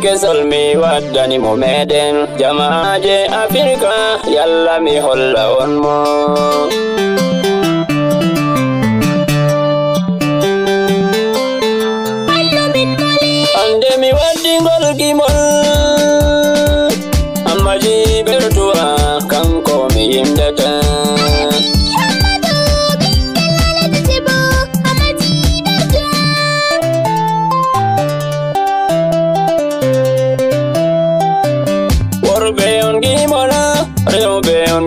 kesol mi waddani mo meden jamaaje Afrika yalla mi holla on mo ande mi waddi ngol gimol ammaji bertuwa kanko mi yimdata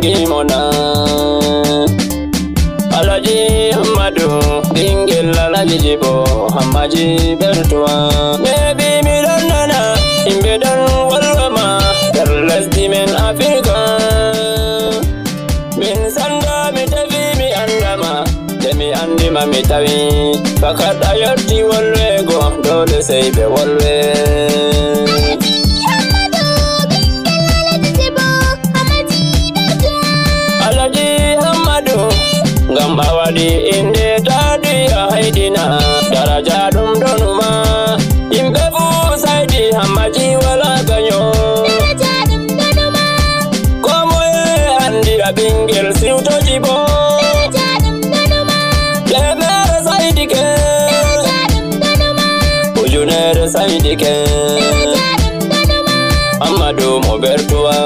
Gimona Alaji Hamadu Dingil Alaji Jibo Hamaji Bertua Nebi Milanana Imbedan Walwama Terles Dimen Afrika Min Sanda Mitavi Mi Andama Demi Andima Mitavi Fakat Ayati Walwego Dole Seibe Walwe Gambawadi inde tadi haidina daraja dum donuma imbefu saidi hamaji wala ganyo daraja dum donuma komo andi abingel siuto jibo daraja dum donuma lemer saidi ke daraja dum donuma ujuner saidi ke daraja dum donuma amadu mobertua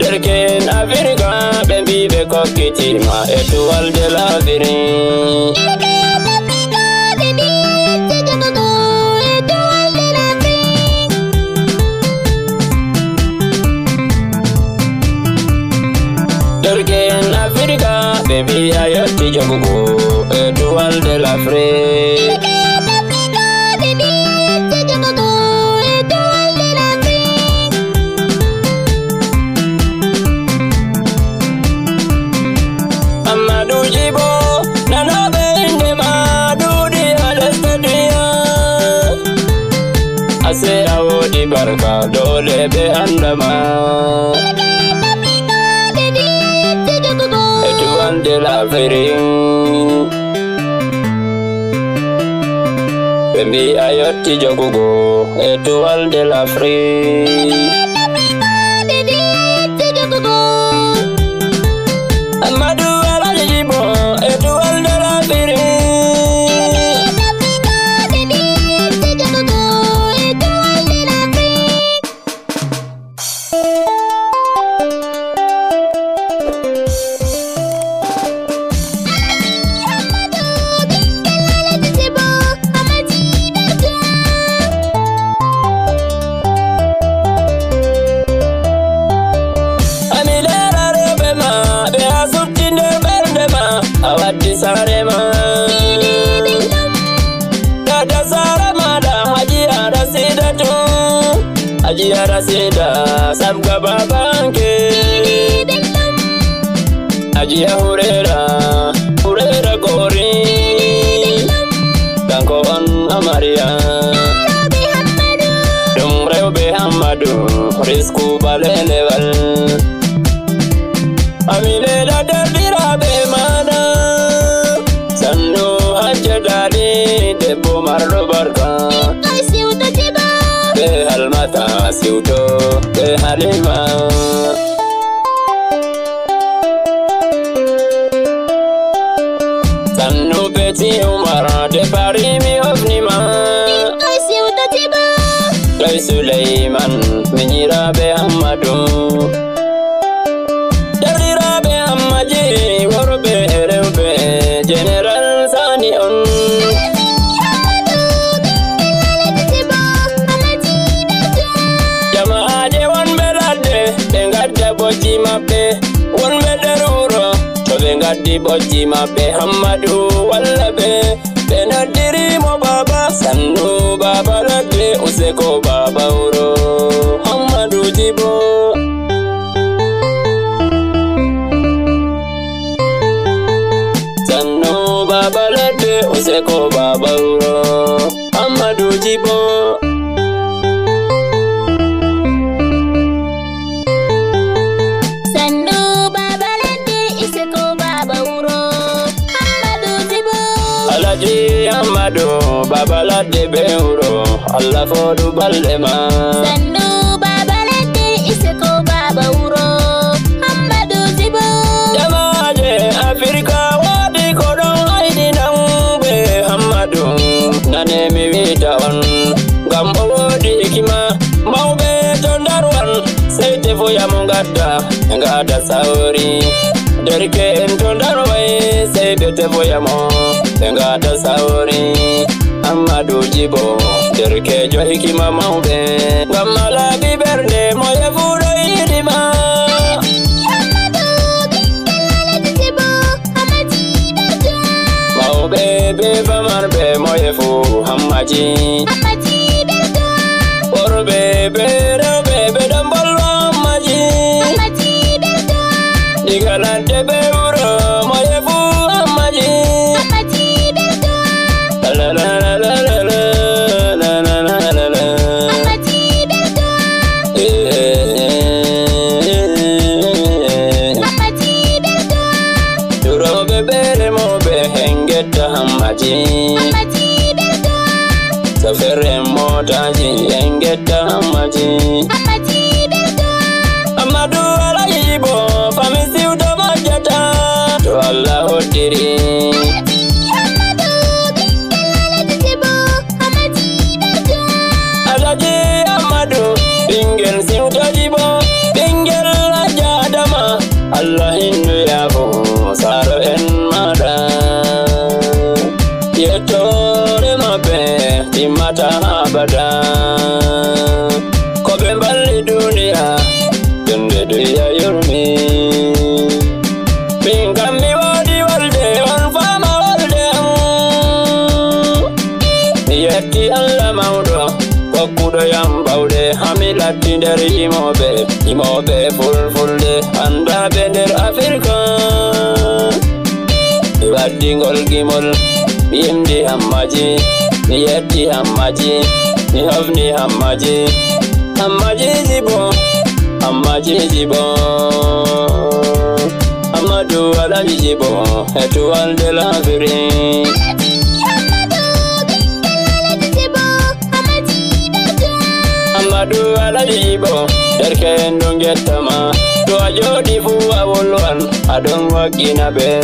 derken Afrika bembi be kokiti ma étoile de l'Afrique derken Afrika bembi ayoti jogugo étoile de l'Afrique Ase awodi barka dole be andama Étoile de l'Afrique Bembi ayoti jogugo Étoile de l'Afrique Amadou Alaji Jibo Étoile de l'Afrique Sarema Dada Sarema da Hajiya Rasidatu Hajiya Rasida sabga babanke Hajiya Hurera Gori Danko on Amaria Dumrebe Hamadu Risku Balelewal Amile da Debira be mana Sannu Hajjadali Debbo Marlo Barka Siuto Jibo Be Halmata Siuto Be Halima Sannu Beti Umar De Parimi Ofnima Siuto Jibo Kai Sulaiman Menyira Be Ahmadu Darira Be Ahmaji Warbe Erebe General Sani on Jamaaje wan belade Dengadda boji mabbe Wan bederuro To bengaddi boji mabbe Hamadu wallabe Benadiri mo baba Sannu baba lade Useko baba uro Hamadu Jibo Baba lade Useko baba uro Hamadu Jibo Sannu baba lade Useko baba uro Hamadu Jibo Alaji Hamadu baba lade be uro Allah fodu baldema sannu baba ladde ise ko baba wuro Hammadu Jibo jamaje Afrika wadi ko don aidi nambe Hammadu nane mi wita on gambo wodi hikima mawbe to darwan sai tefo yamu ngada sauri derke en to darway sai be tefo yamu ngada sauri Hammadu Jibo derke jo hikima mawbe gamala bi berne mo yefudo idima be famar be moyefu hammaji orbe be robe be dambalo hammaji digalante be uro moyefu hammaji la la la la la la la la la la la robe be mo be hengeta hammaji safere motaji hengeta hammaji Hammadu Jibo famisi utabajata to Allah hodiri Alaji Hammadu bingel si utajibo bingel aja adama Allah hindu yabo saro en mada yetore mabe timata abada kobe mbali dunia dende duya yurmi bingami wadi walde on fama walde yeti Allah maudo kokudo yambaude hamilati der imobe fulfulde anda bender Afrika Wadingol gimol bimdi hammaji yeti hammaji hofni hammaji Jibo Hammadu Jibo etu walde lafiri Hammadu Jibo derke ndongetama to ajodi fu awolwan adon wakina be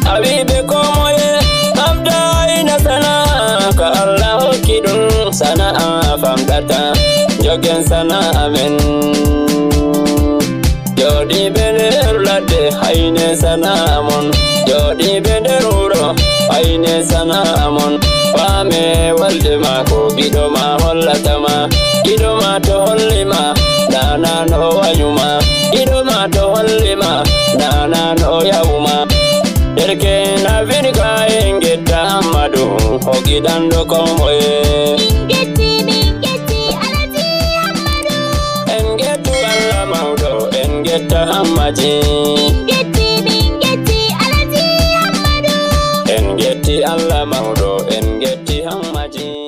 Habibe komoye abda ina sana ka Allah kidun sana famdata jogen sana amen jodi bener lade haine sana amon jodi bener uro haine sana amon fame walde mako gidoma hollatama gidoma to hollima nana no wanyuma gidoma to hollima nana no yawuma derke na Afrika engeta Hammadu hogidando komoye engetu Allah maudo engeta hammaji engeti Allah maudo engeti hammaji